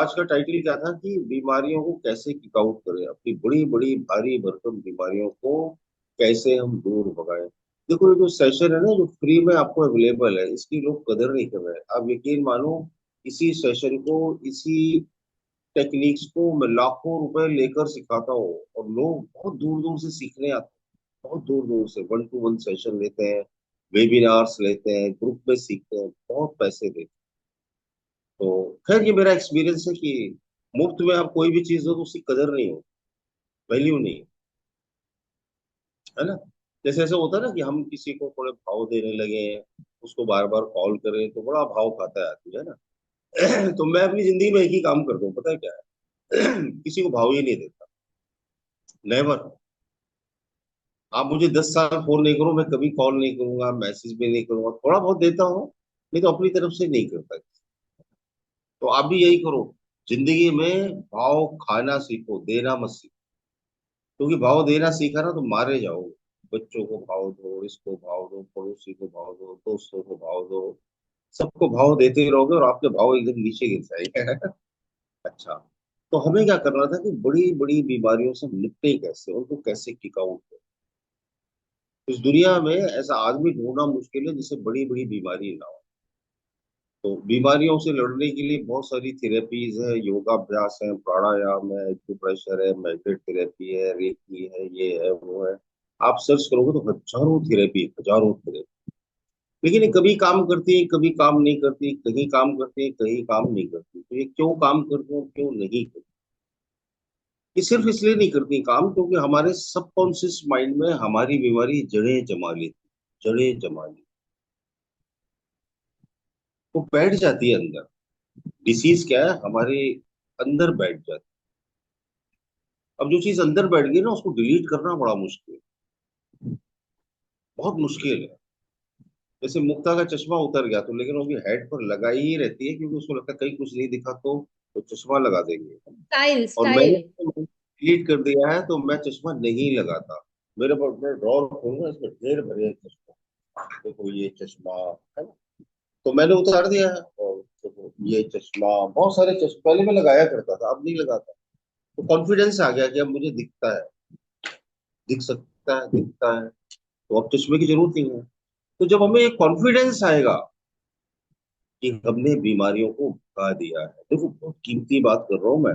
आज का टाइटल क्या था कि बीमारियों को कैसे किक आउट करें, अपनी बड़ी बड़ी भारी भरकम बीमारियों को कैसे हम दूर भगाएं। देखो, ये जो सेशन है ना, जो फ्री में आपको अवेलेबल है, इसकी लोग कदर नहीं कर रहे हैं। आप यकीन मानो, इसी सेशन को, इसी टेक्निक्स को मैं लाखों रुपए लेकर सिखाता हूँ, और लोग बहुत दूर दूर से सीखने आते हैं। बहुत दूर दूर से 1-to-1 सेशन लेते हैं, वेबिनार्स लेते हैं, ग्रुप में सीखते हैं, बहुत पैसे देते हैं। तो खैर, ये मेरा एक्सपीरियंस है कि मुफ्त में आप कोई भी चीज दो तो उसकी कदर नहीं हो, वैल्यू नहीं, है ना। जैसे ऐसा होता है ना कि हम किसी को थोड़े भाव देने लगे, उसको बार बार कॉल करें तो बड़ा भाव खाता है आदमी, है ना। तो मैं अपनी जिंदगी में एक ही काम करता हूँ, पता है क्या है? किसी को भाव ही नहीं देता, नेवर। आप मुझे 10 साल फोन नहीं करो, मैं कभी कॉल नहीं करूंगा, मैसेज भी नहीं करूंगा, थोड़ा बहुत देता हूँ, नहीं तो अपनी तरफ से नहीं करता। तो आप भी यही करो, जिंदगी में भाव खाना सीखो, देना मत सीखो। क्योंकि भाव देना सीखा ना तो मारे जाओगे। बच्चों को भाव दो, इसको भाव दो, पड़ोसी को भाव दो, दोस्तों को भाव दो, सबको भाव देते ही रहोगे और आपके भाव एकदम नीचे गिर जाएंगे। अच्छा, तो हमें क्या करना था कि बड़ी बड़ी बीमारियों से निपटे कैसे, उनको कैसे किक आउट करें। इस दुनिया में ऐसा आदमी ढूंढना मुश्किल है जिसे बड़ी बड़ी बीमारी ना हो। तो बीमारियों से लड़ने के लिए बहुत सारी थेरेपीज है, योगाभ्यास है, प्राणायाम है, एक्यूप्रेशर है, मेडिटेट थेरेपी है, रेकी है, ये है वो है। आप सर्च करोगे तो हजारों थेरेपी, हजारों थेरेपी। लेकिन ये कभी काम करती है, कभी काम नहीं करती, कहीं काम करती है, कहीं काम नहीं करती। तो ये क्यों काम करती है, क्यों नहीं करती? ये सिर्फ इसलिए नहीं करती काम क्योंकि हमारे सबकॉन्शियस माइंड में हमारी बीमारी जड़ें जमा लेती, जड़ें जमा ली, वो बैठ जाती है अंदर। डिसीज क्या है, हमारे अंदर बैठ जाती है। अब जो चीज अंदर बैठ गई ना, उसको डिलीट करना बड़ा मुश्किल है, बहुत मुश्किल है। जैसे मुक्ता का चश्मा उतर गया तो, लेकिन वो भी हेड पर लगाई ही रहती है क्योंकि उसको लगता है कहीं कुछ नहीं दिखा तो चश्मा लगा देंगे। स्टाइल और मैंने स्टाइल। डिलीट कर दिया है तो मैं चश्मा नहीं लगाता। मेरे पास, मैं ड्रॉर खोलूंगा, इसमें ढेर भरे हैं चश्मा। देखो ये चश्मा, है ना। तो मैंने उतार दिया है। और देखो ये चश्मा, बहुत सारे चश्मे पहले मैं लगाया करता था, अब नहीं लगाता। तो कॉन्फिडेंस आ गया कि अब मुझे दिखता है, दिख सकता है, दिखता है, तो अब चश्मे की जरूरत नहीं है। तो जब हमें एक कॉन्फिडेंस आएगा कि हमने बीमारियों को भगा दिया है, देखो बहुत कीमती बात कर रहा हूं मैं।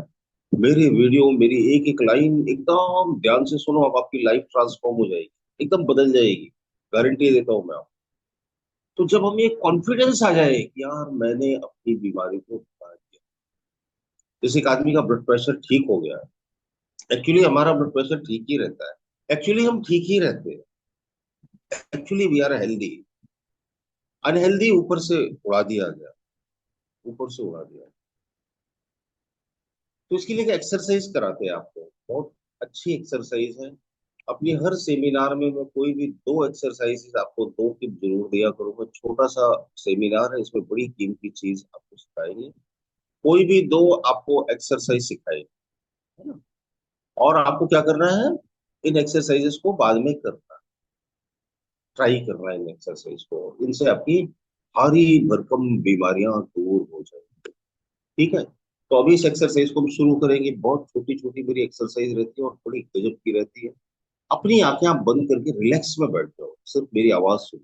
मेरी वीडियो, मेरी एक एक लाइन एकदम ध्यान से सुनो, अब आपकी लाइफ ट्रांसफॉर्म हो जाएगी, एकदम बदल जाएगी, गारंटी देता हूं मैं आपको। तो जब हमें एक कॉन्फिडेंस आ जाए कि यार मैंने अपनी बीमारी को भगा दिया। जैसे एक आदमी का ब्लड प्रेशर ठीक हो गया, एक्चुअली हमारा ब्लड प्रेशर ठीक ही रहता है, एक्चुअली हम ठीक ही रहते हैं, actually we are healthy. Unhealthy ऊपर से उड़ा दिया गया, ऊपर से उड़ा दिया। तो इसके लिए एक्सरसाइज कराते हैं आपको, बहुत अच्छी एक्सरसाइज है। अपनी हर सेमिनार में मैं कोई भी 2 एक्सरसाइजेस आपको 2 टिप जरूर दिया करूंगा। छोटा सा सेमिनार है, इसमें बड़ी कीमती चीज आपको सिखाएंगे। कोई भी 2 आपको एक्सरसाइज सिखाएंगे, है ना। और आपको क्या करना है, इन एक्सरसाइजेस को बाद में करना है, ट्राई करना है इन एक्सरसाइज को। इनसे आपकी भारी भरकम बीमारियां दूर हो जाएंगी। ठीक है। तो अभी इस एक्सरसाइज को हम शुरू करेंगे। बहुत छोटी छोटी मेरी एक्सरसाइज रहती है और बड़ी गजब की रहती है। अपनी आंखें आप बंद करके रिलैक्स में बैठ जाओ, सिर्फ मेरी आवाज सुनो।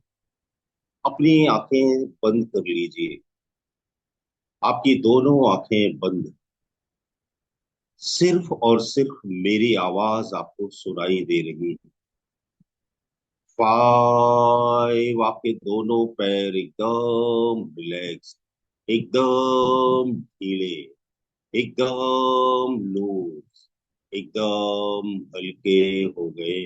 अपनी आंखें बंद कर लीजिए, आपकी दोनों आंखें बंद। सिर्फ और सिर्फ मेरी आवाज आपको सुनाई दे रही है। 5, आपके दोनों पैर एकदम रिलैक्स, एकदम ढीले, एकदम लूज, एकदम हल्के हो गए।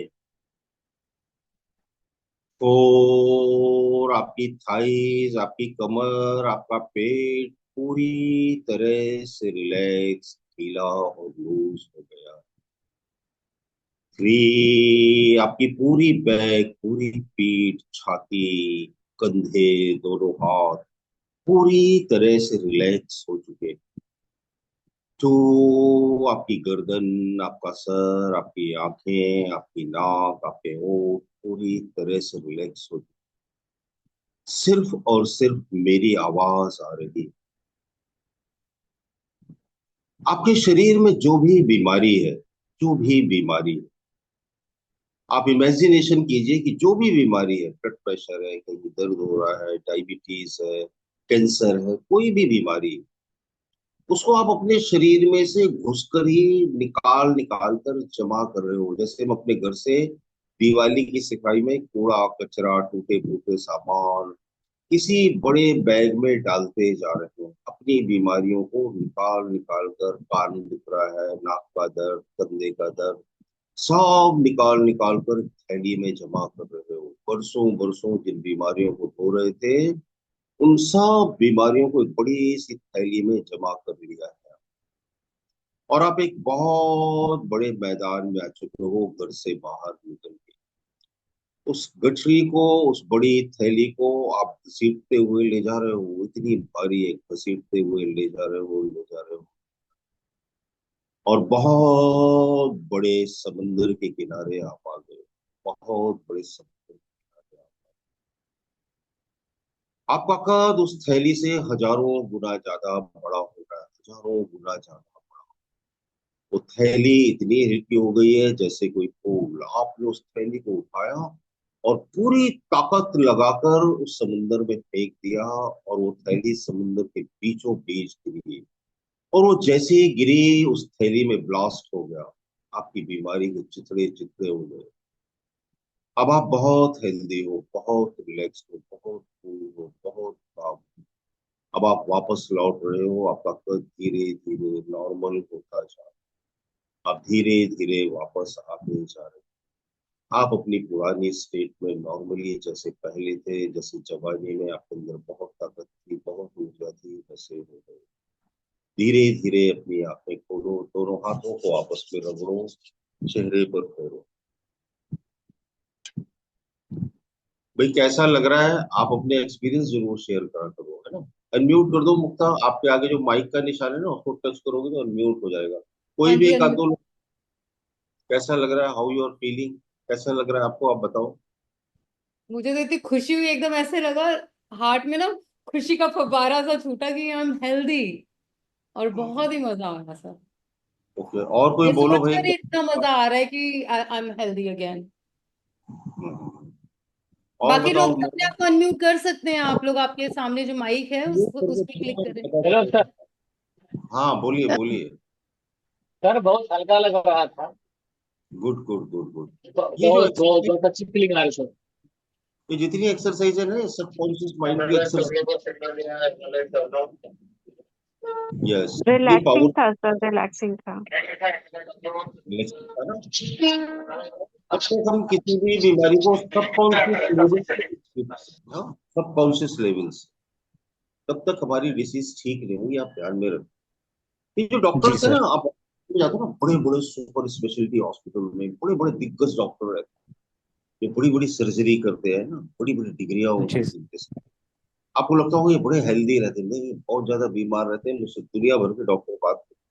4, आपकी थाइज, आपकी कमर, आपका पेट पूरी तरह से रिलैक्स, ढीला और लूज हो गया। 3, आपकी पूरी बैक, पूरी पीठ, छाती, कंधे, दोनों हाथ पूरी तरह से रिलैक्स हो चुके। 2, आपकी गर्दन, आपका सर, आपकी आंखें, आपकी नाक, आपके होंठ पूरी तरह से रिलैक्स हो चुके। सिर्फ और सिर्फ मेरी आवाज आ रही। आपके शरीर में जो भी बीमारी है, जो भी बीमारी है, आप इमेजिनेशन कीजिए कि जो भी बीमारी है, ब्लड प्रेशर है, कहीं दर्द हो रहा है, डायबिटीज है, कैंसर है, कोई भी बीमारी, उसको आप अपने शरीर में से घुसकर ही निकाल निकाल कर जमा कर रहे हो। जैसे हम अपने घर से दिवाली की सफाई में कूड़ा कचरा टूटे फूटे सामान किसी बड़े बैग में डालते जा रहे हैं, अपनी बीमारियों को निकाल निकाल कर, कान दुख रहा है, नाक का दर्द, कंधे का दर्द, सब निकाल निकाल कर थैली में जमा कर रहे हो। बरसों बरसों जिन बीमारियों को धो रहे थे, उन सब बीमारियों को एक बड़ी सी थैली में जमा कर लिया है। और आप एक बहुत बड़े मैदान में आ चुके हो घर से बाहर निकल के। उस गठरी को, उस बड़ी थैली को आप घसीटते हुए ले जा रहे हो, इतनी भारी है, घसीटते हुए ले जा रहे हो, ले जा रहे हो। और बहुत बड़े समंदर के किनारे आप आ गए, बहुत बड़े समंदर के किनारे आपका कद उस थैली से हजारों गुना ज्यादा बड़ा हो रहा है, हजारों गुना ज्यादा। वो थैली इतनी हल्की हो गई है जैसे कोई फूल। आपने उस थैली को उठाया और पूरी ताकत लगाकर उस समुंदर में फेंक दिया, और वो थैली समुंदर के बीचों बीच गिरी। और वो जैसे ही गिरी, उस थैली में ब्लास्ट हो गया, आपकी बीमारी के चिथड़े चिथड़े हो गए। अब आप बहुत हेल्दी हो, बहुत रिलैक्स हो, बहुत कूल हो, बहुत काम। अब आप वापस लौट रहे हो, आपका कद धीरे धीरे नॉर्मल होता जा रहा है। आप धीरे धीरे वापस आते जा रहे हो। आप अपनी पुरानी स्टेट में नॉर्मली जैसे पहले थे, जैसे जवानी में आपके अंदर बहुत ताकत थी, बहुत ऊर्जा थी, वैसे हो गए। धीरे धीरे अपनी आंखें खोलो, दोनों हाथों को आपस में रगड़ो, चेहरे पर फेरो। भाई कैसा लग रहा है? आप अपने एक्सपीरियंस जरूर शेयर करा करो, है ना। अनम्यूट कर दो मुक्ता, आपके आगे जो माइक का निशान है ना, उसको टच करोगे तो अनम्यूट हो जाएगा। हाँ कोई भी जी, एक आध दो लोग। कैसा लग रहा है? How you are feeling? कैसा लग रहा है आपको, आप बताओ। मुझे तो इतनी खुशी हुई, एकदम ऐसे लगा हार्ट में ना, खुशी का फव्वारा सा छूटा कि आई एम हेल्दी। और बहुत ही मजा आ रहा सर। ओके, और कोई ये बोलो भाई। सोचकर ही इतना मजा आ रहा है कि आई एम हेल्दी अगेन। और बाकी लोग बताओ। भी अपने आप को अनम्यूट कर सकते हैं, आप लोग आपके सामने जो माइक है उस पर क्लिक करें। Hello sir. हाँ, बोलिए बोलिए। सर बहुत हल्का लग रहा था। Good good good good. ये जो बहुत बहुत बहुत अच्छी फीलिंग आ रही सर। ये जितनी एक्सरसाइज है ना, ये सबकॉन्शियस माइंड की एक्सरसाइज। यस, इतनी रिलैक्सिंग पावर। था सर, रिलैक्सिंग था। है ना। जब तक हम किसी भी बीमारी को सबकॉन्शियस लेवल से, हाँ, सबकॉन्शियस लेवल से, तब तक हमारी डिसीज ठीक नहीं होगी, आप ध्यान में रखें। ये जो जी डॉक्टर्स है ना, सर। आप जाते हो ना बड़े बड़े सुपर स्पेशलिटी हॉस्पिटल में, बड़े बड़े दिग्गज डॉक्टर रहते हैं, ये बड़ी बड़ी सर्जरी करते हैं ना, बड़ी बड़ी डिग्रियां जी होती है इनके साथ। आपको लगता होगा ये बड़े हेल्दी रहते हैं, नहीं, बहुत ज्यादा बीमार रहते हैं। मुझसे दुनिया भर के डॉक्टर बात करते हैं।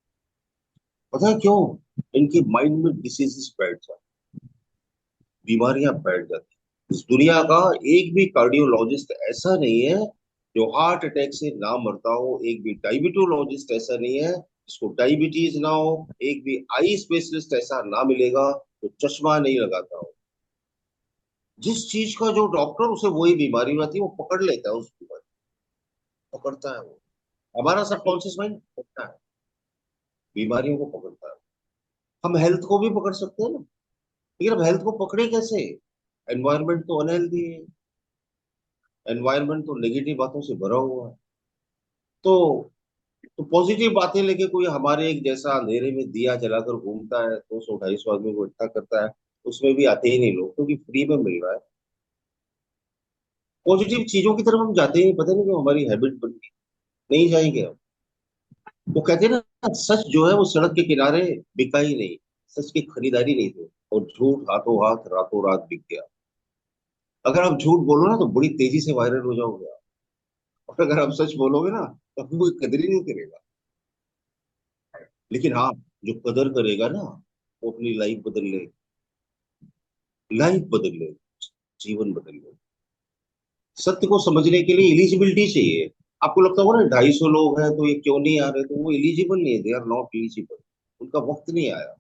पता है क्यों? इनके माइंड में डिसीजेस बैठ जाते हैं, बीमारियां बैठ जाती हैं। इस दुनिया का एक भी कार्डियोलॉजिस्ट ऐसा नहीं है जो हार्ट अटैक से ना मरता हो, एक भी डायबिटोलॉजिस्ट ऐसा नहीं है जिसको डायबिटीज ना हो, एक भी आई स्पेशलिस्ट ऐसा ना मिलेगा जो चश्मा नहीं लगाता हो। जिस चीज का जो डॉक्टर, उसे वही बीमारी होती है, वो पकड़ लेता है, उस बीमारी पकड़ता है वो। हमारा सबकॉन्शियस माइंड पकड़ता है, बीमारियों को पकड़ता है। हम हेल्थ को भी पकड़ सकते हैं ना, लेकिन हम हेल्थ को पकड़े कैसे? एनवायरनमेंट तो अनहेल्दी है, एनवायरनमेंट तो नेगेटिव बातों से भरा हुआ है। तो पॉजिटिव बातें लेके कोई हमारे एक जैसा अंधेरे में दिया जलाकर घूमता है, 200 250 आदमी को इकट्ठा करता है, उसमें भी आते ही नहीं लोग, क्योंकि फ्री में मिल रहा है। पॉजिटिव चीजों की तरफ हम जाते ही नहीं, पता नहीं क्यों हमारी हैबिट बन गई। नहीं जाएंगे हम। वो कहते हैं ना, सच जो है वो सड़क के किनारे बिका ही नहीं, सच की खरीदारी नहीं थी, और झूठ हाथों हाथ रातों रात बिक गया। अगर आप झूठ बोलो ना तो बड़ी तेजी से वायरल हो जाओगे आप। और अगर आप सच बोलोगे ना तो कोई कदर ही नहीं करेगा। लेकिन हाँ, जो कदर करेगा ना, वो अपनी लाइफ बदल ले, लाइफ बदल ले, जीवन बदल ले। सत्य को समझने के लिए एलिजिबिलिटी चाहिए। आपको लगता होगा ना 250 लोग हैं तो ये क्यों नहीं आ रहे, तो वो एलिजिबल नहीं है, दे आर नॉट एलिजिबल। उनका वक्त नहीं आया,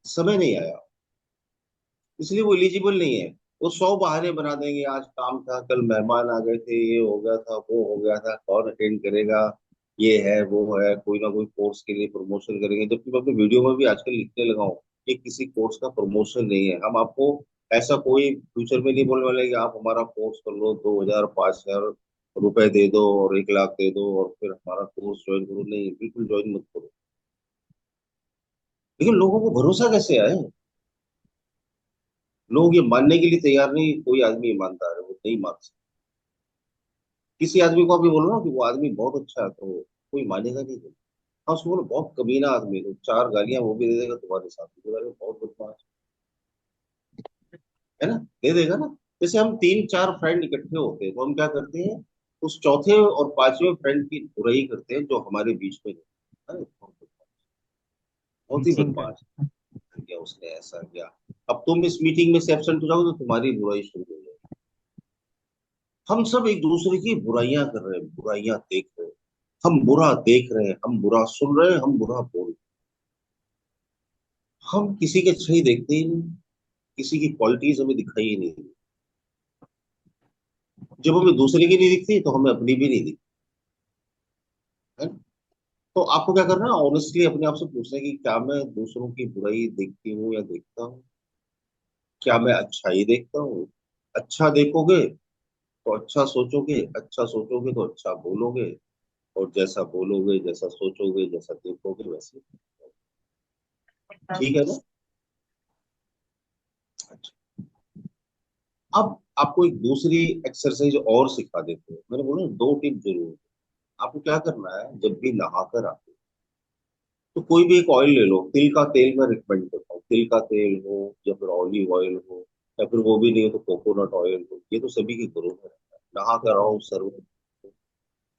समय नहीं आया, इसलिए वो एलिजिबल नहीं है। वो 100 बहाने बना देंगे, आज काम था, कल मेहमान आ गए थे, ये हो गया था, वो हो गया था, कौन अटेंड करेगा, ये है वो है, कोई ना कोई कोर्स के लिए प्रमोशन करेंगे। जबकि मैं अपने वीडियो में भी आजकल लिखने लगा हूँ कि किसी कोर्स का प्रमोशन नहीं है। हम आपको ऐसा कोई फ्यूचर में नहीं बोलने वाले कि आप हमारा कोर्स कर लो, 2,000 5,000 रुपए दे दो और 1 लाख दे दो और फिर हमारा कोर्स ज्वाइन करो। नहीं, बिल्कुल ज्वाइन मत करो। लेकिन लोगों को भरोसा कैसे आए? लोग ये मानने के लिए तैयार नहीं, कोई आदमी ईमानदार है वो नहीं मान सकता। किसी आदमी को अभी बोलो ना कि वो आदमी बहुत अच्छा है, तो कोई मानेगा नहीं। हाँ, उसको बोलो बहुत कमीना आदमी है, तो 4 गालियां वो भी दे देगा तुम्हारे साथ, तो बोलेगा, बहुत बदमाश है ना, दे देगा ना। जैसे हम 3 4 फ्रेंड इकट्ठे होते हैं तो हम क्या करते हैं, उस चौथे और पांचवें फ्रेंड की बुराई करते हैं जो हमारे बीच में नहीं। अरे बहुत ही टीचिंग बदमाश है, क्या उसने ऐसा किया। अब तुम इस मीटिंग में से एब्सेंट हो जाओगे तो तुम्हारी बुराई शुरू हो जाएगी। हम सब एक दूसरे की बुराइयां कर रहे हैं, बुराइयां देख रहे हैं, हम बुरा देख रहे हैं, हम बुरा सुन रहे हैं, हम बुरा बोल रहे हैं। हम किसी के अच्छाई देखते ही नहीं, किसी की क्वालिटीज हमें दिखाई ही नहीं दी। जब हमें दूसरे की नहीं दिखती तो हमें अपनी भी नहीं दिखती है। तो आपको क्या करना है, ऑनेस्टली अपने आप से पूछना है कि क्या मैं दूसरों की बुराई देखती हूँ या देखता हूँ, क्या मैं अच्छाई देखता हूँ। अच्छा देखोगे तो अच्छा सोचोगे, अच्छा सोचोगे तो अच्छा बोलोगे, और जैसा बोलोगे, जैसा सोचोगे, जैसा देखोगे वैसे। ठीक है ना? अच्छा, अब आपको एक दूसरी एक्सरसाइज और सिखा देते हैं। मैंने बोला ना, 2 टिप जरूर। आपको क्या करना है, जब भी नहाकर आते हो तो कोई भी एक ऑयल ले लो। तिल का तेल मैं रिकमेंड करता हूँ, तिल का तेल हो या फिर ऑलिव ऑयल हो, या फिर वो भी नहीं हो तो कोकोनट ऑयल हो, ये तो सभी के घरों में रहता है। नहा कर आओ, सर्व,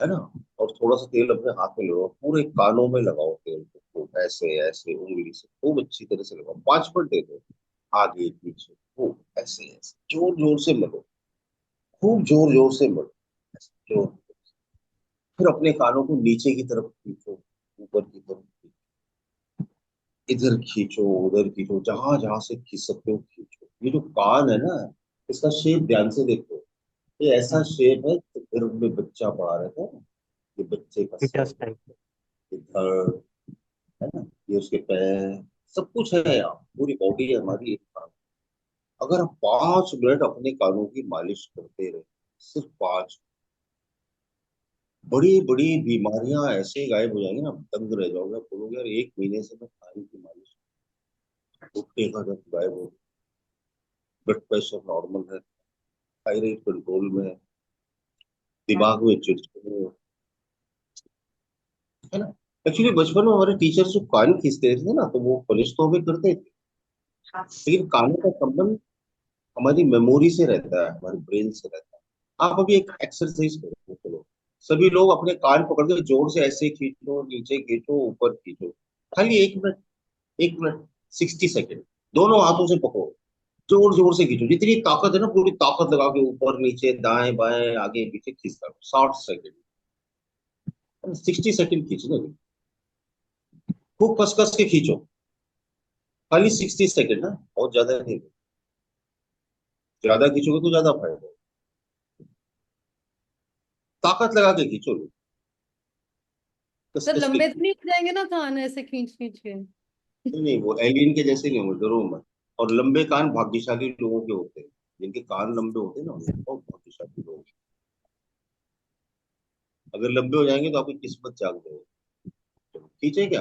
है ना, और थोड़ा सा तेल अपने हाथ में लो, पूरे कानों में लगाओ तेल को, खूब ऐसे ऐसे उंगली से खूब अच्छी तरह से लगाओ, 5 मिनट दे दो, आगे पीछे खूब ऐसे ऐसे जोर जोर से मलो, खूब जोर जोर से मलो, ऐसे जोर। फिर अपने कानों को नीचे की तरफ खींचो, ऊपर की तरफ खींचो, इधर खींचो, उधर खींचो, जहां जहां से खींच सकते हो खींचो। ये जो कान है ना, इसका शेप ध्यान से देखो। ये ऐसा शेप है तो गर्भ में बच्चा पड़ा रहता है ना, ये बच्चे का फीटस सर, टाइप। इधर, है ना, ये उसके पैर, सब कुछ है यार, पूरी बॉडी है हमारी एक कान। अगर आप 5 मिनट अपने कानों की मालिश करते रहे, सिर्फ 5, बड़ी बड़ी बीमारियां ऐसे गायब हो जाएंगी ना, आप दंग रह जाओगे। आप बोलोगे यार 1 महीने से मैं कान की मालिश, घुटने का दर्द गायब हो, ब्लड प्रेशर नॉर्मल है, थायराइड कंट्रोल में है, दिमाग में चिड़चिड़े, है ना। एक्चुअली बचपन में हमारे टीचर जो कान खींचते थे ना, तो वो पनिश तो हमें करते थे, लेकिन कानों का संबंध हमारी मेमोरी से रहता है, हमारे ब्रेन से रहता है। आप अभी एक एक्सरसाइज करो, चलो सभी लोग अपने कान पकड़ के जोर से ऐसे खींचो, नीचे खींचो, ऊपर खींचो, खाली 1 मिनट, 1 मिनट, 60 सेकेंड, दोनों हाथों से पकड़ो, जोर जोर से खींचो, जितनी ताकत है ना पूरी ताकत लगा के ऊपर नीचे दाएं बाएं आगे पीछे खींचता रहो, 60 सेकेंड, 60 सेकेंड खींचना है। खूब कस कस के खींचो, खाली 60 सेकेंड ना, बहुत ज्यादा नहीं, ज्यादा खींचोगे तो ज्यादा फायदा है। ताकत लगा के खींचो, कस सर कस के लंबे तो खींचो। नहीं हो जाएंगे ना कान ऐसे खींच खींच के? नहीं नहीं, वो एलियन के जैसे नहीं होंगे, डरो मत। और लंबे कान भाग्यशाली लोगों के होते हैं, जिनके कान लंबे होते हैं ना, वो बहुत भाग्यशाली लोग हैं। अगर लंबे हो जाएंगे तो आपकी किस्मत जाग जाएगी। चलो खींचे क्या?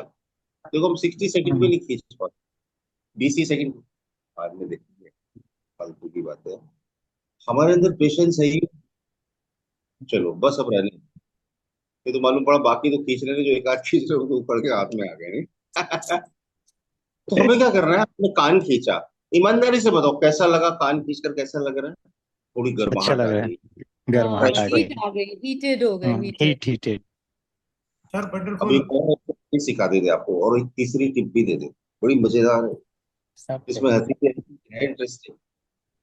देखो हम 60 सेकंड में हम्म। नहीं खींच पाते, 20 ही सेकंड बाद में देखेंगे, फालतू की बात है। हमारे अंदर पेशेंस है ही। चलो बस अब रहने दो। ये तो मालूम पड़ा बाकी तो खींच रहे थे, जो एक आध खींच रहे उनको ऊपर के हाथ में आ गए नहीं। तो हमें क्या करना है, अपने कान खींचा, ईमानदारी से बताओ कैसा लगा, कान खींच कर कैसा लग रहा है? थोड़ी अच्छा गर्माहट लग आ रहा गई, है, गर्माहट फ्रेश आ हीट गई। फ्रेश। आ गई, हीटेड हो गए, हीटेड। Heat heated. सर अब वंडरफुल। एक और चीज़ सिखा देते आपको, और एक तीसरी टिप भी दे दे, बड़ी मजेदार है, सब इसमें सही। हंसी भी आएगी, है इंटरेस्टिंग।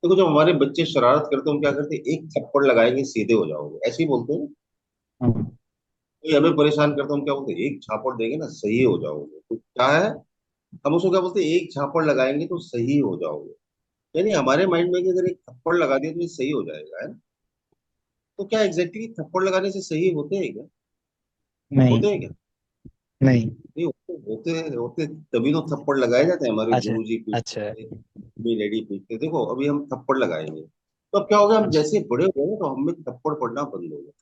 देखो जब हमारे बच्चे शरारत करते हैं हम क्या करते हैं, एक थप्पड़ लगाएंगे सीधे हो जाओगे, ऐसे ही बोलते हैं ना। हम्म। कोई हमें परेशान करता है, हम क्या बोलते हैं, एक झापड़ देंगे ना सही हो जाओगे, तो क्या है, हम उसको क्या बोलते हैं, एक झापड़ लगाएंगे तो सही हो जाओगे। यानी हमारे माइंड में कि अगर एक थप्पड़ लगा दिया तो ये सही हो जाएगा, है ना? तो क्या एग्जैक्टली थप्पड़ लगाने से सही होते हैं क्या? नहीं। होते हैं क्या? नहीं। नहीं होते, होते होते तभी तो थप्पड़ लगाए जाते हैं, हमारे अच्छा। गुरु जी पीटते अच्छा। थे, अपनी लेडी पीटते। देखो अभी हम थप्पड़ लगाएंगे तो अब क्या होगा, हम अच्छा। जैसे बड़े हो गए ना, तो हमें थप्पड़ पड़ना बंद हो गया,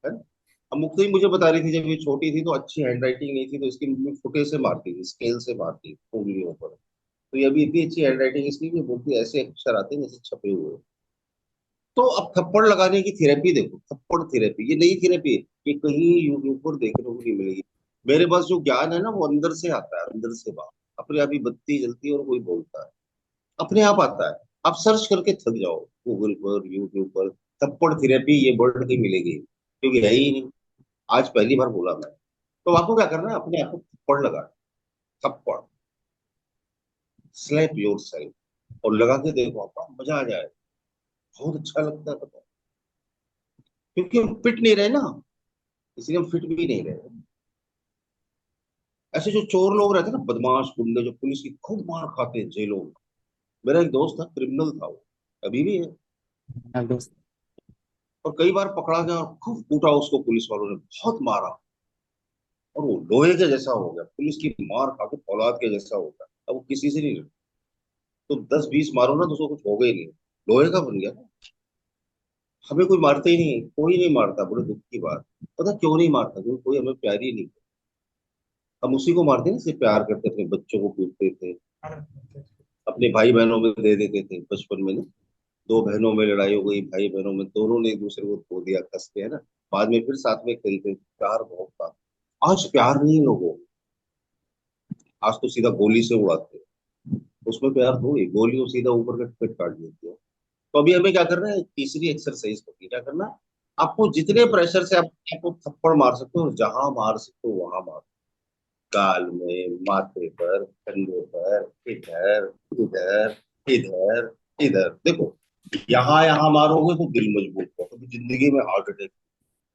है ना? अब मुक्ता ही मुझे बता रही थी, जब ये छोटी थी तो अच्छी हैंडराइटिंग नहीं थी, तो इसकी मम्मी फुटे से मारती थी, स्केल से मारती थी उंगलियों पर। तो ये अभी इतनी अच्छी हैंडराइटिंग इसकी कि बोलती ऐसे अक्षर आते हैं जैसे छपे हुए हैं। तो अब थप्पड़ लगाने की थेरेपी देखो, थप्पड़ थेरेपी ये नई थेरेपी है, ये कहीं यूट्यूब पर देखने को नहीं मिलेगी। मेरे पास जो ज्ञान है ना, वो अंदर से आता है, अंदर से बाहर अपने आप ही बत्ती जलती है और कोई बोलता है, अपने आप आता है। आप सर्च करके थक जाओ, गूगल पर, यूट्यूब पर, थप्पड़ थेरेपी ये वर्ड नहीं मिलेगी, क्योंकि है ही नहीं। आज पहली बार बोला मैं। तो आपको क्या करना है, अपने आप को थप्पड़ लगा, थप्पड़, स्लैप योर सेल्फ, और लगा के देखो, आपको मजा आ जाए, बहुत अच्छा लगता है, पता है? क्योंकि हम फिट नहीं रहे ना, इसलिए हम फिट भी नहीं रहे। ऐसे जो चोर लोग रहते हैं ना, बदमाश गुंडे, जो पुलिस की खूब मार खाते हैं जेलों में। मेरा एक दोस्त था, क्रिमिनल था वो, अभी भी है। हाँ, दोस्त। और कई बार पकड़ा गया और खूब कूटा उसको, पुलिस वालों ने बहुत मारा, और वो लोहे के जैसा हो गया, पुलिस की मार खा के फौलाद के जैसा होता है, अब वो किसी से नहीं लड़ता। तो 10-20 मारो ना तो उसको कुछ होगा ही नहीं, लोहे का बन गया ना। हमें कोई मारता ही नहीं, कोई नहीं मारता, बड़े दुख की बात। पता क्यों नहीं मारता? क्योंकि कोई हमें प्यार ही नहीं। हम उसी को मारते हैं, सिर्फ प्यार करते, अपने बच्चों को पीटते थे, अपने भाई बहनों में दे देते थे बचपन में ना। दो बहनों में लड़ाई हो गई, भाई बहनों में, दोनों ने एक दूसरे को धो दिया कस के, है ना? बाद में फिर साथ में खेलते थे, प्यार बहुत था। आज प्यार नहीं है लोगों को। आज तो सीधा गोली से उड़ाते हैं, उसमें प्यार थोड़ी, गोली को सीधा ऊपर का टिकट काट देती है। तो अभी हमें क्या करना है, तीसरी एक्सरसाइज होती है, क्या करना है? आपको जितने प्रेशर से आप आपको थप्पड़ मार सकते हो, जहां मार सकते हो वहां मार। गाल में, माथे पर, कंधे पर, इधर, इधर, इधर, इधर, देखो। यहाँ यहाँ मारोगे तो दिल मजबूत होगा, तो जिंदगी में हार्ट अटैक,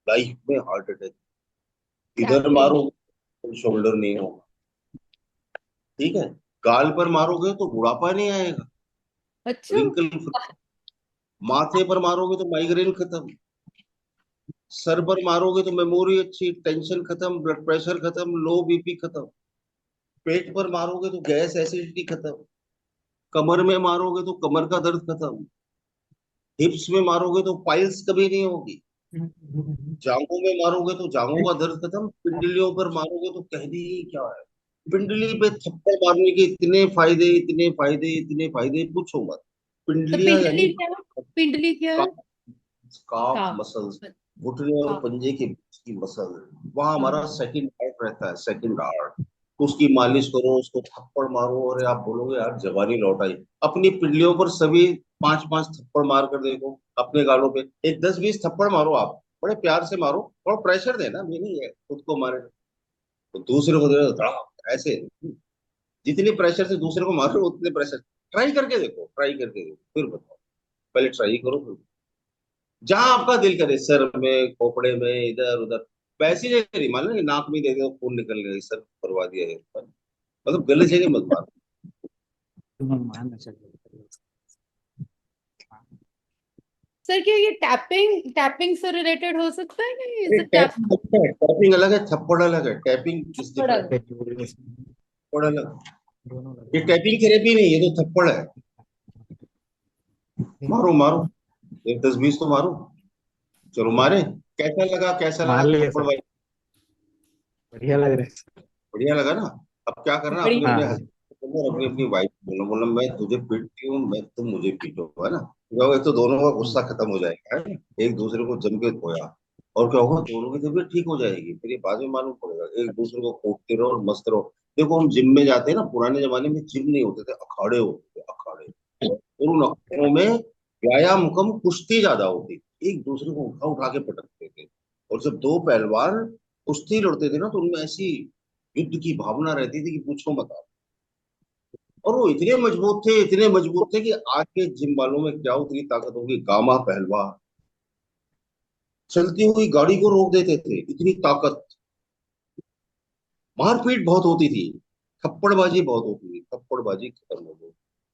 लाइफ में हार्ट अटैक। इधर टैपिंग। मारोगे तो शोल्डर नहीं होगा, ठीक है? गाल पर मारोगे तो बुढ़ापा नहीं आएगा, अच्छा। रिंकल। माथे पर मारोगे तो माइग्रेन खत्म। सर पर मारोगे तो मेमोरी अच्छी, टेंशन खत्म, ब्लड प्रेशर खत्म, लो बीपी खत्म। पेट पर मारोगे तो गैस एसिडिटी खत्म। कमर में मारोगे तो कमर का दर्द खत्म। हिप्स में मारोगे तो पाइल्स कभी नहीं होगी। जांघों में मारोगे तो जांघों का दर्द खत्म। पिंडलियों पर मारोगे तो कहने ही क्या है। पिंडली पे थप्पड़ मारने के इतने फायदे, इतने फायदे, इतने फायदे, पूछो मत। तो पिंडलियां यानी पिंडली क्या है? पिंडली क्या है? काफ काफ। मसल्स, घुटने और काफ। पंजे के बीच की मसल, वहां हमारा हाँ। सेकंड हार्ट रहता है, सेकंड हार्ट। तो उसकी मालिश करो, उसको थप्पड़ मारो, और आप बोलोगे यार जवानी लौट आई। अपनी पिंडलियों पर सभी 5-5 थप्पड़ मार कर देखो, अपने गालों पे एक 10-20 थप्पड़ मारो आप, बड़े प्यार से मारो, थोड़ा प्रेशर देना, ये नहीं है खुद को मारे तो दूसरे को दे धड़ाम ऐसे। जितनी प्रेशर से दूसरे को मारो उतने प्रेशर। ट्राई करके देखो, ट्राई करके देखो, फिर बताओ। पहले ट्राई करो, फिर जहां आपका दिल करे, सर में, खोपड़े में, इधर उधर। वैसी जगह नहीं, मान लो कि नाक में दे दो, खून निकल गया, सर करवा दिया है, मतलब गलत जगह मत मारो। तुम्हें मानना चाहिए। सर क्या ये टैपिंग टैपिंग से रिलेटेड हो सकता है कि अरे इज टैप? टैपिंग अलग है, टैपिंग अलग है, थप्पड़ अलग है, टैपिंग इज थोड़ा। डिफरेंट। थप्पड़ अलग। दोनों ये लगे। टैपिंग थेरेपी नहीं, ये तो थप्पड़ है। मारो मारो, एक 10-20 तो मारो। चलो मारे, कैसा लगा, कैसा लगा मान लिया थप्पड़ सर। भाई? बढ़िया लग रहा है। बढ़िया लगा ना? अब क्या करना, अपने बढ़िया। अपने हाँ। हस्बैंड और अपनी अपनी वाइफ बोलो, बोलो मैं तुझे पीटती हूँ, मैं तुम मुझे पीटो, है ना? तो एक तो दोनों का गुस्सा हम्म। खत्म हो जाएगा, है ना? एक दूसरे को जम के धोया, और क्या होगा, दोनों की तबीयत ठीक हो जाएगी, फिर ये बाद में मालूम पड़ेगा, एक दूसरे को कूटते रहो और मस्त रहो। देखो हम जिम में जाते हैं ना, पुराने जमाने में जिम नहीं होते थे, अखाड़े होते थे, अखाड़े। और उन अखाड़ों में व्यायाम कम, कुश्ती ज्यादा होती थी, एक दूसरे को उठा उठा के पटकते थे। और जब दो पहलवान कुश्ती लड़ते थे ना, तो उनमें ऐसी युद्ध की भावना रहती थी कि पूछो मत आप। और वो इतने मजबूत थे, इतने मजबूत थे कि आज के जिम वालों में क्या उतनी ताकत होगी, गामा पहलवान, चलती हुई गाड़ी को रोक देते थे, इतनी ताकत। मारपीट बहुत होती थी, थप्पड़बाजी बहुत होती थी, थप्पड़बाजी खत्म हो गई।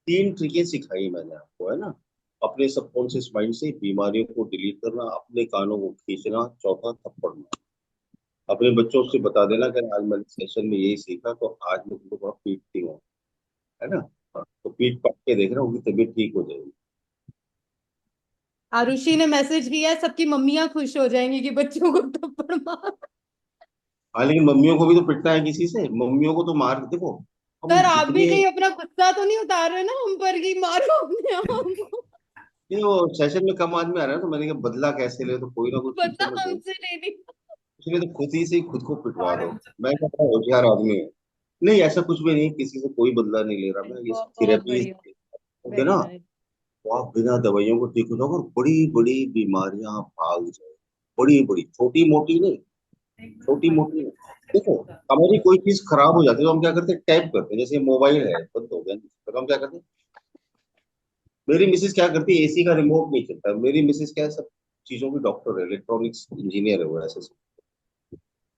तीन ट्रिकें सिखाई मैंने आपको, है ना। अपने सबकॉन्शियस माइंड से बीमारियों को डिलीट करना, अपने कानों को खींचना, चौथा थप्पड़ मारना। अपने बच्चों से बता देना कि आज मैंने सेशन में यही सीखा, तो आज मैं तुमको थोड़ा पीटती हूँ, है ना। हाँ, तो पीट पाट के देखना, उनकी तबीयत ठीक हो जाएगी। आरुषि ने मैसेज किया है, सबकी मम्मियां खुश हो जाएंगी कि बच्चों को थप्पड़ मार। हाँ, लेकिन मम्मियों को भी तो पिटना है किसी से, मम्मियों को तो मार देखो। हम सर आप भी जितने कहीं अपना गुस्सा तो नहीं उतार रहे ना हम पर कि मारो अपने आप को। ये वो सेशन में कम आदमी आ रहा है, तो मैंने कहा बदला कैसे ले, तो कोई ना कोई पीछे बदला में ढूंढ, हमसे लेनी। इसलिए तो खुद ही से खुद को पिटवा रहे हो। मैं क्या होशियार आदमी है। नहीं, ऐसा कुछ भी नहीं, किसी से कोई बदला नहीं ले रहा मैं, ये सब बहुत थेरेपी बढ़िया। होगे वेरी ना। नाइस। तो आप बिना दवाइयों को ठीक हो जाओगे और बड़ी बड़ी बीमारियां भाग जाए। बड़ी बड़ी, छोटी मोटी नहीं, छोटी मोटी नहीं। देखो, हमारी कोई चीज खराब हो जाती है तो हम क्या करते हैं, टैप करते हैं। जैसे मोबाइल है, बंद हो गया तो हम क्या करते हैं। मेरी मिसेज क्या करती है, एसी का रिमोट नहीं चलता, मेरी मिसेज क्या है, सब चीजों की डॉक्टर है, इलेक्ट्रॉनिक्स इंजीनियर है वो, ऐसे।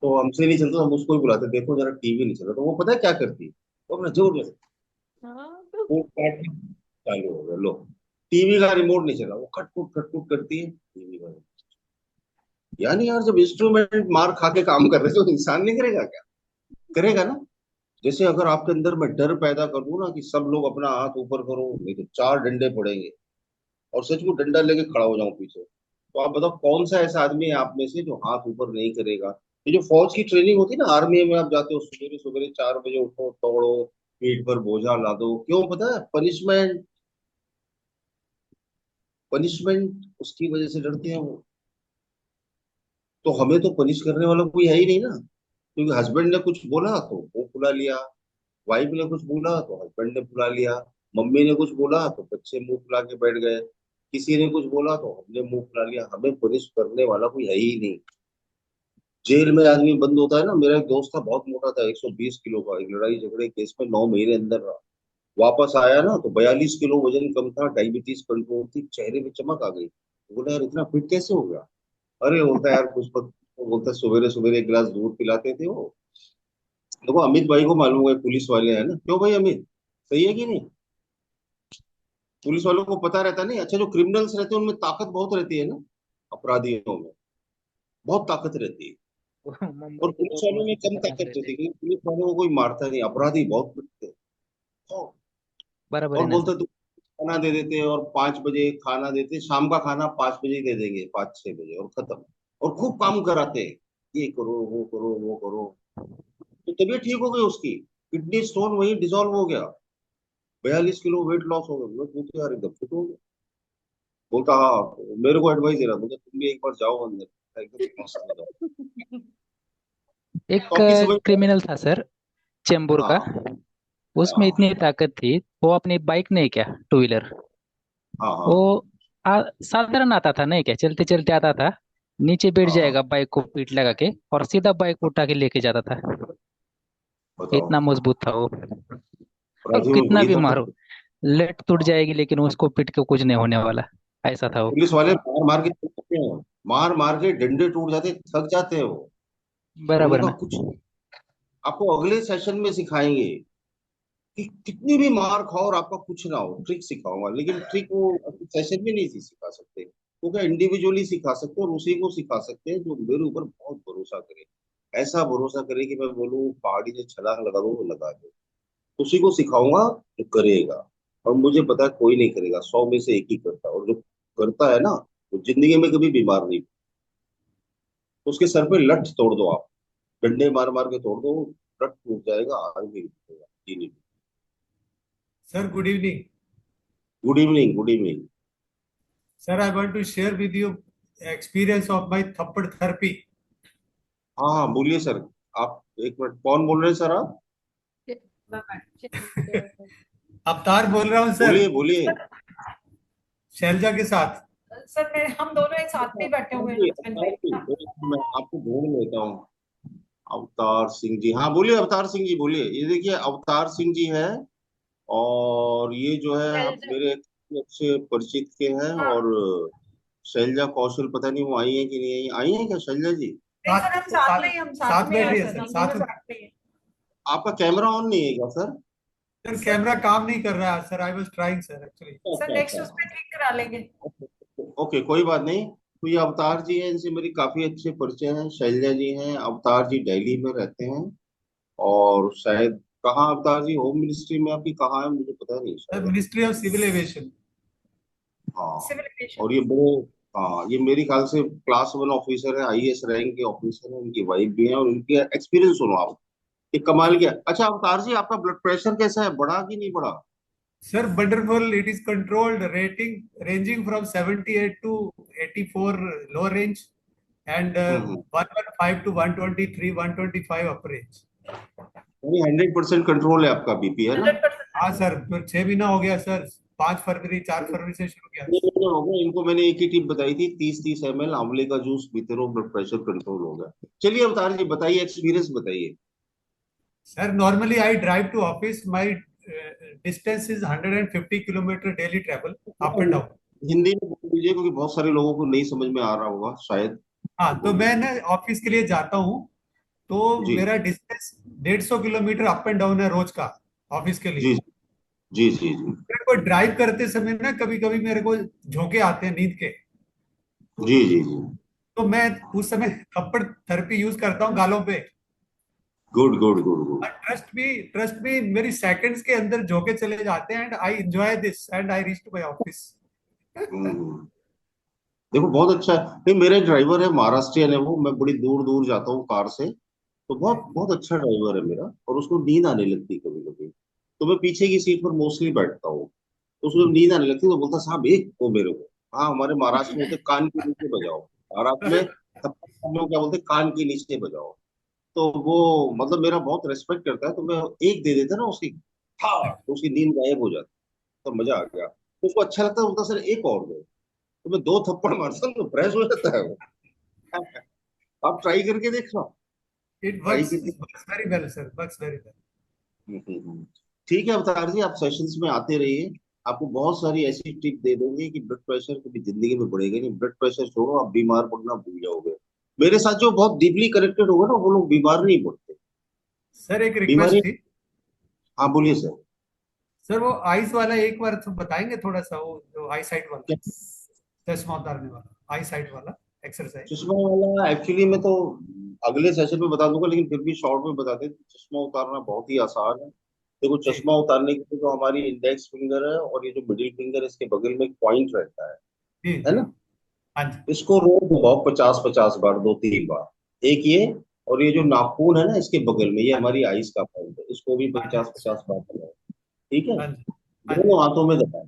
तो हमसे नहीं चलता तो हम उसको ही बुलाते, देखो जरा टीवी नहीं चल रहा, तो वो पता है क्या करती है, वो अपना जोर से हाँ तो वो काट के चालू हो गया, लो। टीवी का रिमोट नहीं चला, वो खटखुट करती है टीवी का। यानी यार, जब इंस्ट्रूमेंट मार खा के काम कर रहे हैं तो इंसान नहीं करेगा क्या? करेगा ना। जैसे अगर आपके अंदर मैं डर पैदा कर दूं ना कि सब लोग अपना हाथ ऊपर करो, नहीं तो चार डंडे पड़ेंगे, और सच में डंडा लेके खड़ा हो जाऊं पीछे, तो आप बताओ कौन सा ऐसा आदमी है आप में से जो हाथ ऊपर नहीं करेगा। ये जो फौज की ट्रेनिंग होती है ना, आर्मी में आप जाते हो, सवेरे सवेरे 4 बजे उठो, दौड़ो, पीठ पर बोझा ला दो, क्यों पता है? पनिशमेंट। पनिशमेंट उसकी वजह से डरते हैं वो। तो हमें तो पनिश करने वाला कोई है ही नहीं ना, क्योंकि हस्बैंड ने कुछ बोला तो वो बुला लिया, वाइफ ने कुछ बोला तो हस्बैंड ने बुला लिया, मम्मी ने कुछ बोला तो बच्चे मुंह फुला के बैठ गए, किसी ने कुछ बोला तो हमने मुंह फुला लिया, हमें पनिश करने वाला कोई है ही नहीं। जेल में आदमी बंद होता है ना, मेरा एक दोस्त था, बहुत मोटा था, 120 किलो का, एक लड़ाई झगड़े केस में 9 महीने अंदर रहा। वापस आया ना तो 42 किलो वजन कम था, डायबिटीज कंट्रोल थी, चेहरे पे चमक आ गई, तो बोला यार इतना फिट कैसे हो गया? अरे होता है यार कुछ पत, वो बोलता सवेरे सवेरे एक गिलास दूध पिलाते थे वो। देखो अमित भाई को मालूम है, पुलिस वाले हैं ना, क्यों भाई अमित, सही है कि नहीं? पुलिस वालों को पता रहता नहीं, अच्छा जो क्रिमिनल्स रहते हैं उनमें ताकत बहुत रहती है ना, अपराधियों में बहुत ताकत रहती है। वो और मुंबई के पुलिस लोग वालों में मस्त कम खतरनाक ताकत रहते रहती हैं। है, क्योंकि पुलिस वालों को कोई मारता नहीं, अपराधी बहुत पिटते हैं। और बराबर और है ना बोलते सर। तो खाना दे देते हैं, और 5 बजे खाना देते, शाम का खाना 5 बजे ही दे देंगे, 5-6 बजे, और खत्म। और खूब काम कराते हैं, ये करो वो करो वो करो। तो तबीयत ठीक हो गई उसकी, किडनी स्टोन वही डिसॉल्व हो गया, 42 किलो वेट लॉस हो गया, मैं पूछे यार एकदम फिट हो गया। बोलता हाँ, मेरे को एडवाइस दे रहा, मुझे तुम भी एक बार जाओ अंदर, एकदम मस्त हो जाओ। एक तो आपकी समझ में क्रिमिनल था सर, चेंबूर का। हाँ उसमें हाँ इतनी ताकत थी, वो अपनी बाइक नहीं क्या, टू व्हीलर, हाँ वो हाँ। साधारण आता था नहीं क्या, चलते चलते आता था, नीचे बैठ हाँ हाँ, जाएगा बाइक को पीठ लगा के और सीधा बाइक उठा के लेके जाता था। बताओ। इतना मजबूत था वो। और अपराधियों में कितना बड़ी भी ताकत मारो, है। लट टूट हाँ। जाएगी लेकिन उसको पीट के कुछ नहीं होने वाला, ऐसा था वो। पुलिस वाले मार मार के थक जाते हैं, मार मार के डंडे टूट जाते, थक जाते हैं वो। बराबर उनका ना। कुछ आपको अगले सेशन में सिखाएंगे कि कितनी भी मार खाओ और आपका कुछ ना हो, ट्रिक सिखाऊंगा, लेकिन ट्रिक वो सेशन में नहीं सिखा सकते, क्योंकि इंडिविजुअली सिखा सकते हैं, और उसी को सिखा सकते हैं जो मेरे ऊपर बहुत भरोसा करे, ऐसा भरोसा करे कि मैं बोलूँ पहाड़ी से छलांग लगा दो वो लगा दे। उसी को सिखाऊंगा जो करेगा। और मुझे पता है कोई नहीं करेगा, 100 में से एक ही करता है, और जो करता है ना वो जिंदगी में कभी बीमार नहीं। तो उसके सर पे लठ तोड़ दो आप, डंडे मार मार के तोड़ दो, लठ टूट जाएगा, आगे नहीं टूटेगा, जी नहीं। Sir, good evening. Good evening, good evening. Sir, I want to share with you experience of my Thappad therapy. हाँ हाँ, बोलिए सर। आप एक मिनट, कौन बोल रहे हैं सर आप? अवतार बोल रहा हूँ सर, बोलिए बोलिए। शैलजा के साथ। सर मैं हम दोनों एक साथ में ही बैठे हुए हैं हस्बैंड अवतार जी, मैं आपको ढूंढ लेता हूँ। अवतार सिंह जी, हाँ बोलिए, अवतार सिंह जी बोलिए। ये देखिए अवतार सिंह जी है, और ये जो है आप वाइफ। मेरे अच्छे परिचित के हैं, और शैलजा कौशल, पता नहीं वो आई है कि नहीं आई है क्या शैलजा जी? नहीं सर, हम साथ में ही, हम साथ साथ में बैठ हैं रही है सर, सर, हम साथ दोनों में। साथ में ही हैं। आपका कैमरा ऑन नहीं है क्या सर? सर कैमरा काम नहीं कर रहा है sir, I was trying sir actually. Sir अच्छा नेक्स्ट अच्छा। उस पे ठीक करा लेंगे। ओके कोई बात नहीं। तो ये अवतार जी हैं, इनसे मेरी काफी अच्छे परिचय हैं। शैलजा जी हैं, अवतार जी दिल्ली में रहते हैं। और शायद, कहाँ अवतार जी होम मिनिस्ट्री में आपकी कहाँ है मुझे पता नहीं सर शायद। Ministry of civil aviation. हाँ। Civil aviation. और ये बड़े, हाँ ये मेरे ख्याल से क्लास वन ऑफिसर है, आईएएस रैंक के ऑफिसर है, उनकी वाइफ भी है। और उनकी एक्सपीरियंस सुनो आप, ये कमाल किया। अच्छा अवतार जी, आपका ब्लड प्रेशर कैसा है, बढ़ा कि नहीं बढ़ा? Sir wonderful, it is controlled, rating ranging from 78 to 84 lower range, and hmm. 115 to 123, 125 upper range. यानी 100% कंट्रोल है आपका बीपी, है ना? 100%। हाँ सर, फिर 6 महीना हो गया सर, 5 फरवरी, 4 फरवरी से शुरू किया। ये मैंने हो गया, इनको मैंने एक ही टिप बताई थी, 30-30 ml आंवले का जूस पीते रहो, ब्लड प्रेशर कंट्रोल हो गया। चलिए अवतार जी बताइए, एक्सपीरियंस बताइए। Sir normally I drive to office, my distance is 150 kilometre daily travel, up and down. Hindi में बोल दीजिए, क्योंकि बहुत सारे लोगों को नहीं समझ में आ रहा होगा शायद। हाँ, तो तो बोलिए। मैं ना ऑफिस के लिए जाता हूँ, तो जी मेरा distance 150 kilometre up and down है रोज का, ऑफिस के लिए। जी जी जी जी मेरे को ड्राइव करते समय ना कभी कभी मेरे को झोंके आते हैं नींद के, जी जी जी। तो मैं उस समय थप्पड़ थेरेपी यूज करता हूँ गालों पे। Good good good good. और ट्रस्ट मी, मेरी सेकंड्स के अंदर झोंके चले जाते हैं, and I enjoy this, and I reach to my office. Hmm. देखो बहुत अच्छा है। नहीं, मेरे ड्राइवर है महाराष्ट्रियन है वो, मैं बड़ी दूर दूर जाता हूँ कार से। तो बहुत बहुत अच्छा ड्राइवर है मेरा, और उसको नींद आने लगती कभी कभी। तो मैं पीछे की सीट पर मोस्टली बैठता हूँ। तो उसको जब नींद आने लगती है तो बोलता साहब एक वो मेरे को। हाँ हमारे महाराष्ट्र में बोलते कान के नीचे बजाओ। महाराष्ट्र में हम लोग क्या बोलते कान के नीचे बजाओ। तो वो मतलब मेरा बहुत रेस्पेक्ट करता है, तो मैं एक दे देता ना उसकी, हाँ तो उसकी नींद गायब हो जाती। तो मजा आ गया, तो उसको अच्छा लगता है, बोलता सर एक और दो। तो मैं 2 थप्पड़ मारता हूँ तो फ्रेश हो जाता है वो। आप ट्राई करके देखना। इट ट्राई वर्क्स, करके। Works very well sir, works very well. Hmm. ठीक है अवतार जी, आप सेशंस में आते रहिए। आपको बहुत सारी ऐसी टिप दे देंगे कि ब्लड प्रेशर कभी जिंदगी में बढ़ेगा नहीं। ब्लड प्रेशर छोड़ो, आप बीमार पड़ना भूल जाओगे। मेरे साथ जो बहुत डीपली कनेक्टेड होगा ना, वो लोग बीमार नहीं पड़ते। सर एक बीमारी। रिक्वेस्ट थी। हाँ बोलिए सर। सर वो आइस वाला एक बार तो बताएंगे थोड़ा सा, वो जो आई साइट वाला, चश्मा उतारने वाला, आई साइट वाला एक्सरसाइज। चश्मा वाला एक्चुअली मैं तो अगले सेशन में बता दूंगा, लेकिन फिर भी शॉर्ट में बता दें। चश्मा उतारना बहुत ही आसान है। देखो जी चश्मा उतारने के लिए जो हमारी इंडेक्स फिंगर है और ये जो मिडिल फिंगर है, इसके बगल में एक पॉइंट रहता जी है जी। ना? हाँ जी। इसको रोज दबाओ 50-50 बार, 2-3 बार। एक ये, और ये जो नाखून है ना इसके बगल में, ये हाँ जी। हमारी आइस का पॉइंट है, इसको भी हाँ जी। 50-50 बार दबाओ। ठीक है? हाँ जी। हाँ जी। दोनों हाथों में दबाओ।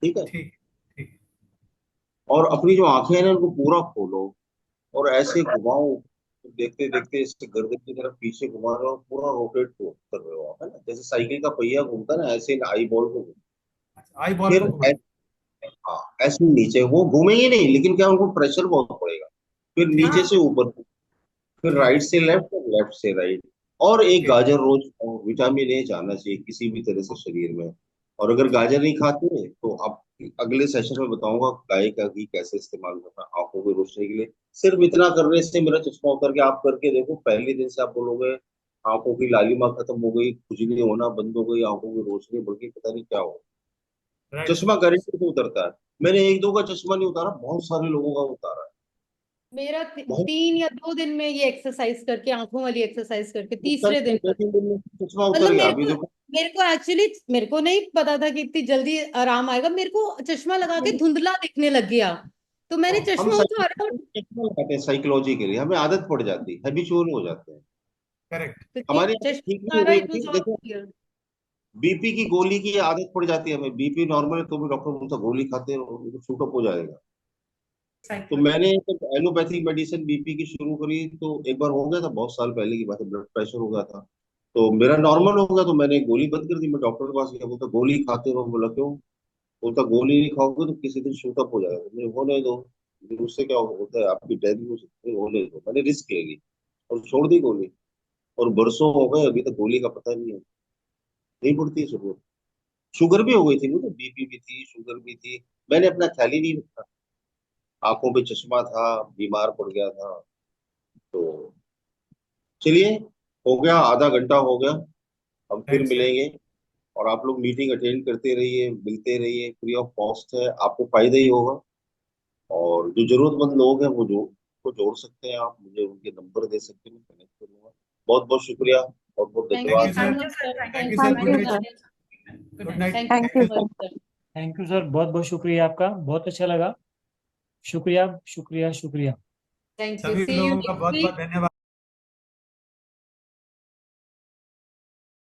ठीक है? ठीक। ठीक। और अपनी जो आंखें हैं ना उनको पूरा खोलो, और ऐसे घुमाओ। देखते देखते इससे गर्दन की तरफ पीछे घुमा रहे हो, और पूरा रोटेट कर रहे हो आप, है ना? जैसे साइकिल का पहिया घूमता है ना, ऐसे आई बॉल को घूमो। अच्छा, आई बॉल फिर को घुमाएं। हाँ, ऐसे नीचे वो घूमेंगे नहीं, लेकिन क्या उनको प्रेशर बहुत पड़ेगा। फिर नीचे से ठीक। ऊपर, फिर ठीक। राइट से लेफ्ट और लेफ्ट से राइट। और एक ओके। गाजर रोज खाओ, विटामिन ए जाना चाहिए किसी भी तरह से शरीर में। और अगर गाजर नहीं खाते तो आप, अगले सेशन में बताऊंगा गाय का घी कैसे इस्तेमाल करना आंखों की रोशनी के लिए। सिर्फ इतना करने से मेरा चश्मा उतर के, आप करके देखो, पहले दिन से आप बोलोगे आंखों की लालिमा खत्म हो गई, खुजली होना बंद हो गई, आंखों की रोशनी बढ़ गई, पता नहीं क्या हो। राइट चश्मा सर। गारंटी से उतरता है। मैंने एक दो का चश्मा नहीं उतारा, बहुत सारे लोगों का उतारा है। मेरा बहुत 3 या 2 दिन में ये एक्सरसाइज करके, आंखों वाली एक्सरसाइज करके, तीसरे दिन, 2-3 दिन में चश्मा उतर मतलब गया मेरे अभी को देखो। मेरे को एक्चुअली मेरे को नहीं पता था कि इतनी जल्दी आराम आएगा। मेरे को चश्मा लगा के धुंधला दिखने लग गया, तो मैंने हम चश्मा उतारा और चश्मा लगाते हैं साइकोलॉजी के लिए, हमें आदत पड़ जाती है, हैबिचुअल हो जाते हैं। करेक्ट। हमारी आदत ठीक चश्मा नहीं हो उतारा, रही इट होती वाज है। ऑल देखो क्लियर। बीपी की गोली की आदत पड़ जाती है हमें, बीपी नॉर्मल है तो भी डॉक्टर बोलता है गोली खाते रहो, शूट अप हो जाएगा। तो साइकिल। मैंने जब एलोपैथिक मेडिसिन बीपी की शुरू करी, तो एक बार हो गया था, बहुत साल पहले की बात है, ब्लड प्रेशर हो गया था। तो मेरा नॉर्मल हो गया, तो मैंने गोली बंद कर दी। मैं डॉक्टर के पास गया, बोलता गोली खाते रहो। बोला क्यों? बोलता गोली नहीं खाओगे तो किसी दिन शूट अप हो जाएगा। मुझे होने दो, फिर उससे क्या होता है, आपकी डेथ भी हो सकती है, होने दो। मैंने रिस्क ले ली और छोड़ दी गोली। और बरसों हो गए, अभी तक गोली का पता नहीं है, नहीं पड़ती है जरूरत। शुगर भी हो गई थी मुझे, बीपी भी थी, शुगर भी थी, मैंने अपना ख्याल ही नहीं रखा। आंखों पे चश्मा था, बीमार पड़ गया था। तो चलिए, हो गया, आधा घंटा हो गया। हम फिर थैंक्स सर। मिलेंगे। और आप लोग मीटिंग अटेंड करते रहिए, मिलते रहिए, फ्री ऑफ कॉस्ट है, आपको फायदा ही होगा। और जो जरूरतमंद लोग हैं वो जो को जोड़ सकते हैं, आप मुझे उनके नंबर दे सकते हैं, मैं कनेक्ट करूंगा। बहुत बहुत शुक्रिया, बहुत बहुत थैंक थैंक यू यू धन्यवाद। Sir. So much sir, thank thank thank you you sir. Thank good you very night. Sir. Much. Good night. Thank you thank so you much sir. Sir. Thank you sir, बहुत बहुत शुक्रिया आपका, बहुत अच्छा लगा। शुक्रिया शुक्रिया शुक्रिया। थैंक यू, सभी सी यू लोगों का नेक्स्ट बहुत बहुत वीक। धन्यवाद।